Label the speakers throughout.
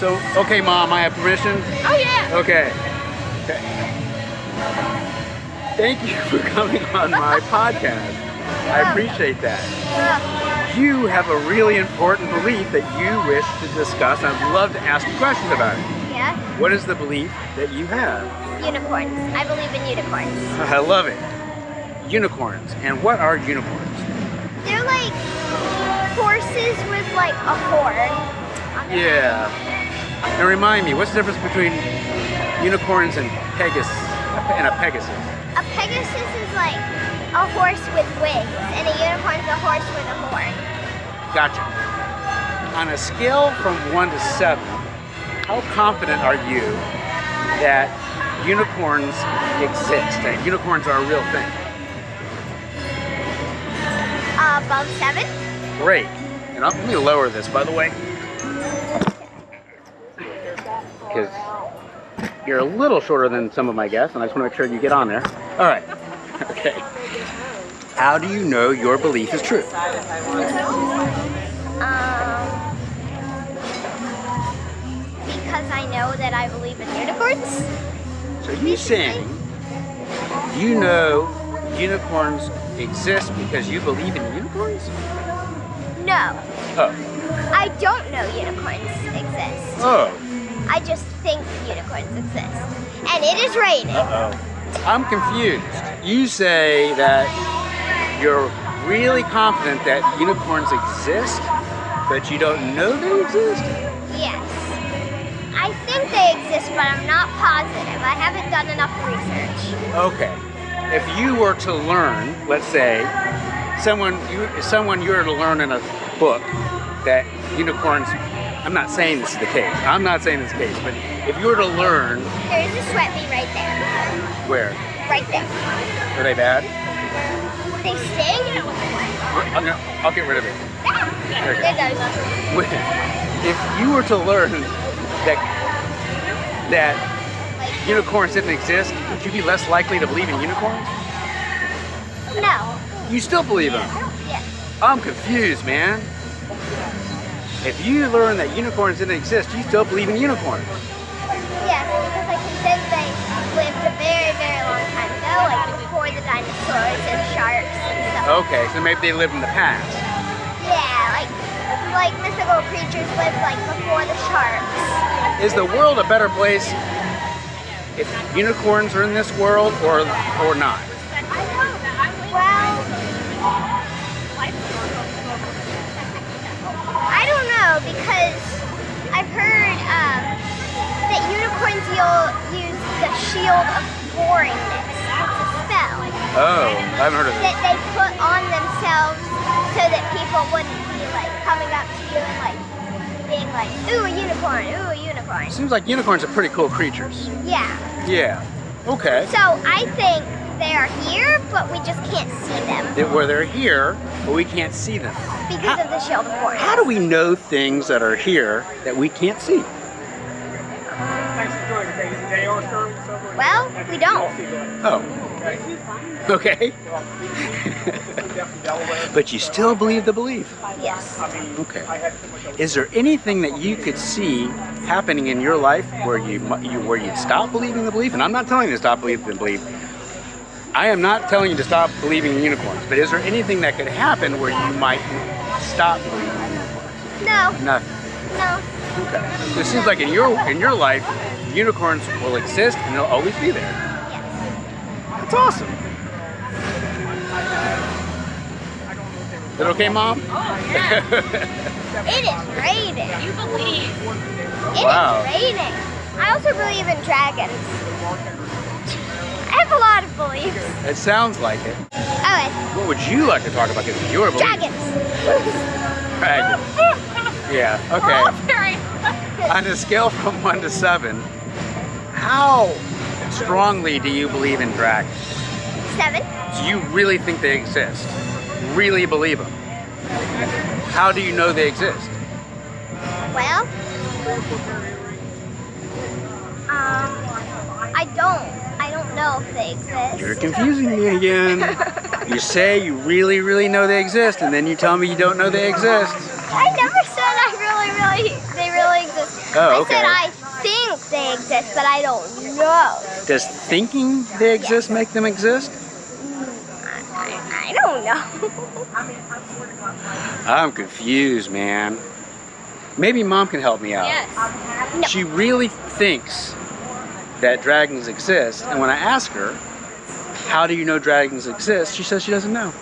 Speaker 1: So, okay, Mom, I have permission?
Speaker 2: Oh yeah.
Speaker 1: Okay. Thank you for coming on my podcast. I appreciate that. You have a really important belief that you wish to discuss. I'd love to ask you questions about it.
Speaker 2: Yeah.
Speaker 1: What is the belief that you have?
Speaker 2: Unicorns. I believe in unicorns.
Speaker 1: I love it. Unicorns. And what are unicorns?
Speaker 2: They're like horses with like a horn.
Speaker 1: Yeah. Now remind me, what's the difference between unicorns and Pegasus? And a Pegasus?
Speaker 2: A Pegasus is like a horse with wings, and a unicorn is a horse with a horn.
Speaker 1: Gotcha. On a scale from 1 to 7, how confident are you that unicorns exist, that unicorns are a real thing?
Speaker 2: Above 7.
Speaker 1: Great. And let me lower this, by the way, because you're a little shorter than some of my guests, and I just want to make sure you get on there. All right. Okay. How do you know your belief is true?
Speaker 2: Because I know that I believe in unicorns.
Speaker 1: So you're saying you know unicorns exist because you believe in unicorns?
Speaker 2: No.
Speaker 1: Oh.
Speaker 2: I don't know unicorns exist.
Speaker 1: Oh.
Speaker 2: I just think unicorns exist. And it is raining.
Speaker 1: Uh-oh. I'm confused. You say that you're really confident that unicorns exist, but you don't know they exist?
Speaker 2: Yes. I think they exist, but I'm not positive. I haven't done enough research.
Speaker 1: Okay. If you were to learn, let's say, someone you were to learn in a book that unicorns, I'm not saying this is the case. I'm not saying this is the case, but if you were to learn...
Speaker 2: There is a sweat bee right there.
Speaker 1: Where?
Speaker 2: Right there.
Speaker 1: Are they bad?
Speaker 2: They sting?
Speaker 1: I'll get rid of it.
Speaker 2: There it goes.
Speaker 1: If you were to learn that unicorns didn't exist, would you be less likely to believe in unicorns?
Speaker 2: No.
Speaker 1: You still believe them?
Speaker 2: Yes.
Speaker 1: I'm confused, man. If you learn that unicorns didn't exist, you still believe in unicorns?
Speaker 2: Yes, because I can think they lived a very, very long time ago, like before the dinosaurs and sharks and stuff.
Speaker 1: Okay, so maybe they lived in the past.
Speaker 2: Yeah, like mythical creatures lived like before the sharks.
Speaker 1: Is the world a better place if unicorns are in this world or not?
Speaker 2: Well, I don't know, because I've heard that unicorns use the shield of boringness. It's a spell.
Speaker 1: Oh, I haven't heard of
Speaker 2: That
Speaker 1: this.
Speaker 2: they put on themselves so that people wouldn't be like coming up to you and like being like, ooh, a unicorn, ooh, a unicorn.
Speaker 1: Seems like unicorns are pretty cool creatures.
Speaker 2: Yeah.
Speaker 1: Yeah. Okay.
Speaker 2: So I think they are here, but we just can't see them
Speaker 1: Where they're here, but we can't see them.
Speaker 2: because of the shield of boringness.
Speaker 1: How do we know things that are here that we can't see?
Speaker 2: Well, we don't.
Speaker 1: Oh. Okay. But you still believe the belief?
Speaker 2: Yes.
Speaker 1: Okay. Is there anything that you could see happening in your life where you'd stop believing the belief? And I'm not telling you to stop believing the belief. I am not telling you to stop believing in unicorns. But is there anything that could happen where you might stop believing in unicorns?
Speaker 2: No.
Speaker 1: Nothing.
Speaker 2: No.
Speaker 1: Okay. So it seems like in your life, unicorns will exist and they'll always be there.
Speaker 2: Yes.
Speaker 1: That's awesome. Is that okay, Mom?
Speaker 2: It is raining. You believe.
Speaker 1: Wow.
Speaker 2: It is raining. I also believe in dragons. I have a lot of beliefs.
Speaker 1: It sounds like it.
Speaker 2: Okay.
Speaker 1: What would you like to talk about? Because it's your belief.
Speaker 2: Dragons.
Speaker 1: Dragons. Yeah, okay.
Speaker 2: Oh, very.
Speaker 1: On a scale from 1 to 7, how strongly do you believe in dragons?
Speaker 2: 7.
Speaker 1: So you really think they exist? Really believe them? How do you know they exist?
Speaker 2: Well, I don't know if they exist.
Speaker 1: You're confusing me again. You say you really, really know they exist, and then you tell me you don't know they exist.
Speaker 2: I never said they really exist.
Speaker 1: Oh, okay.
Speaker 2: I said I think they exist, but I don't know.
Speaker 1: Does thinking they exist make them exist?
Speaker 2: I don't know.
Speaker 1: I'm confused, man. Maybe Mom can help me out.
Speaker 3: Yes.
Speaker 2: No.
Speaker 1: She really thinks that dragons exist, and when I ask her, how do you know dragons exist? She says she doesn't know.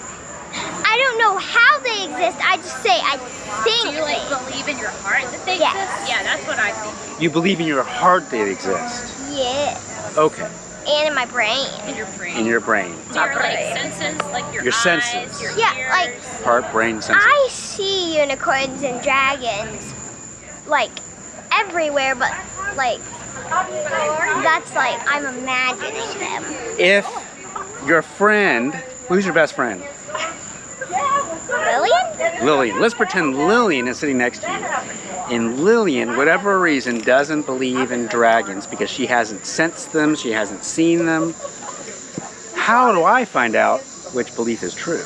Speaker 2: I don't know how they exist. I just say I think.
Speaker 3: Do you like
Speaker 2: they-
Speaker 3: believe in your heart that they
Speaker 2: Yes.
Speaker 3: exist? Yeah, that's what I think.
Speaker 1: You believe in your heart they exist.
Speaker 2: Yeah.
Speaker 1: Okay,
Speaker 2: And in my brain.
Speaker 3: In your brain.
Speaker 1: in your brain.
Speaker 3: So your like
Speaker 2: brain.
Speaker 3: senses, like your
Speaker 1: Your
Speaker 3: eyes,
Speaker 1: senses.
Speaker 3: your
Speaker 2: Yeah,
Speaker 3: ears.
Speaker 2: like
Speaker 1: Heart, brain, senses.
Speaker 2: I see unicorns and dragons like everywhere, but like that's like I'm imagining them.
Speaker 1: If your friend, who's your best friend?
Speaker 2: Lillian?
Speaker 1: Lillian. Let's pretend Lillian is sitting next to you. And Lillian, whatever reason, doesn't believe in dragons because she hasn't sensed them, she hasn't seen them. How do I find out which belief is true?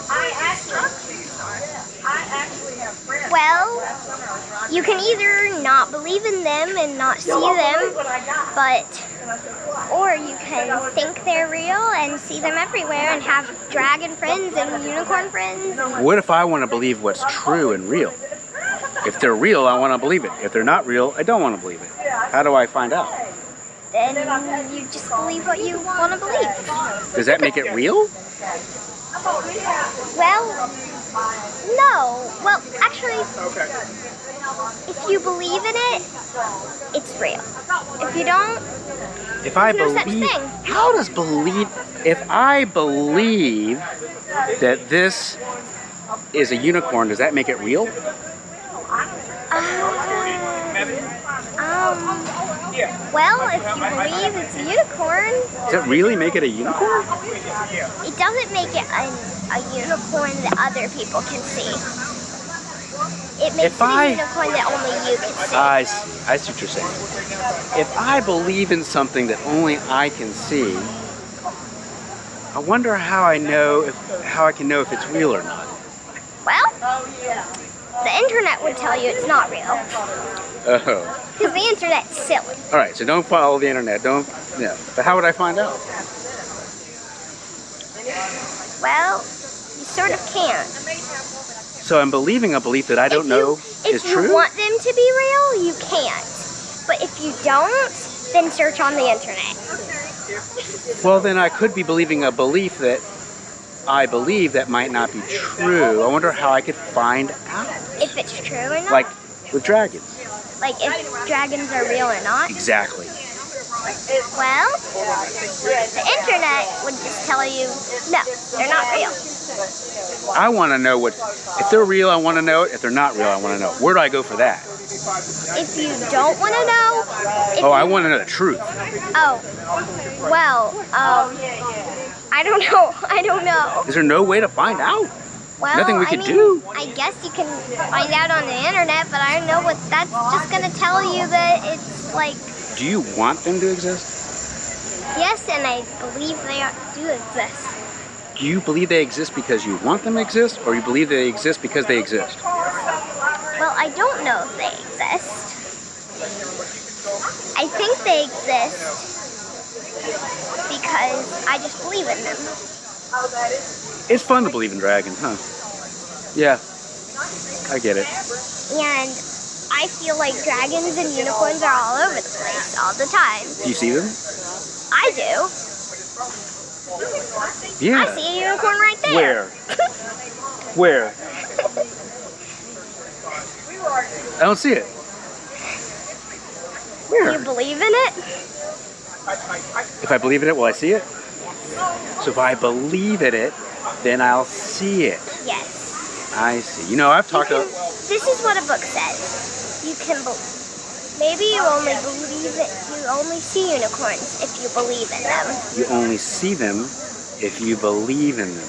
Speaker 2: Well, you can either not believe in them and not see them, or you can think they're real and see them everywhere and have dragon friends and unicorn friends.
Speaker 1: What if I want to believe what's true and real? If they're real, I want to believe it. If they're not real, I don't want to believe it. How do I find out?
Speaker 2: Then you just believe what you want to believe.
Speaker 1: Does that make it real?
Speaker 2: Well, no. Well, actually, if you believe in it, it's real. If you don't,
Speaker 1: If I
Speaker 2: There's no such
Speaker 1: believe,
Speaker 2: thing.
Speaker 1: how does believe, if I believe that this is a unicorn, does that make it real?
Speaker 2: well, if you believe it's a unicorn,
Speaker 1: Does it really make it a unicorn?
Speaker 2: it doesn't make it a unicorn that other people can see. It makes
Speaker 1: If
Speaker 2: it
Speaker 1: I-
Speaker 2: a unicorn that only you can see.
Speaker 1: I see what you're saying. If I believe in something that only I can see, I wonder how I can know if it's real or not.
Speaker 2: Well, the internet would tell you it's not real.
Speaker 1: Oh.
Speaker 2: Because the internet's silly.
Speaker 1: All right, so don't follow the internet. Don't. Yeah. But how would I find out?
Speaker 2: Well, you sort of can't.
Speaker 1: So I'm believing a belief that I don't know is
Speaker 2: If you
Speaker 1: true?
Speaker 2: want them to be real, you can't. But if you don't, then search on the internet.
Speaker 1: Well, then I could be believing a belief that I believe that might not be true. I wonder how I could find out.
Speaker 2: If it's true or not.
Speaker 1: Like with dragons.
Speaker 2: Like if dragons are real or not.
Speaker 1: Exactly.
Speaker 2: Well, the internet would just tell you, no, they're not real.
Speaker 1: I want to know if they're real, I want to know it. If they're not real, I want to know it. Where do I go for that?
Speaker 2: If you don't want to know,
Speaker 1: I want to know the truth.
Speaker 2: I don't know. I don't know.
Speaker 1: Is there no way to find out?
Speaker 2: Well,
Speaker 1: Nothing we
Speaker 2: I
Speaker 1: could
Speaker 2: mean,
Speaker 1: do.
Speaker 2: I guess you can find out on the internet, but I don't know what that's just going to tell you that it's like,
Speaker 1: Do you want them to exist?
Speaker 2: yes, and I believe they do exist.
Speaker 1: Do you believe they exist because you want them to exist, or you believe they exist because they exist?
Speaker 2: Well, I don't know if they exist. I think they exist because I just believe in them.
Speaker 1: It's fun to believe in dragons, huh? Yeah, I get it.
Speaker 2: And I feel like dragons and unicorns are all over the place all the time.
Speaker 1: Do you see them?
Speaker 2: I do.
Speaker 1: Yeah.
Speaker 2: I see a unicorn right there.
Speaker 1: Where? Where? I don't see it.
Speaker 2: Do you
Speaker 1: Where?
Speaker 2: believe in it?
Speaker 1: If I believe in it, will I see it? So if I believe in it, then I'll see it.
Speaker 2: Yes.
Speaker 1: I see. You know, I've talked about...
Speaker 2: This is what a book says. You can maybe you only believe it. You only see unicorns if you believe in them.
Speaker 1: You only see them if you believe in them.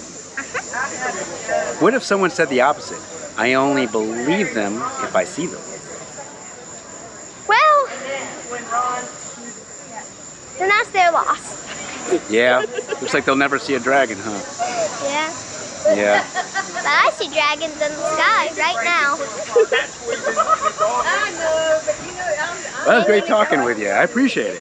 Speaker 1: What if someone said the opposite? I only believe them if I see them.
Speaker 2: Well, then that's their loss.
Speaker 1: Yeah. Looks like they'll never see a dragon, huh?
Speaker 2: Yeah.
Speaker 1: Yeah.
Speaker 2: But I see dragons in the sky right now.
Speaker 3: I know, but you know,
Speaker 1: Well, it was great talking with you. I appreciate it.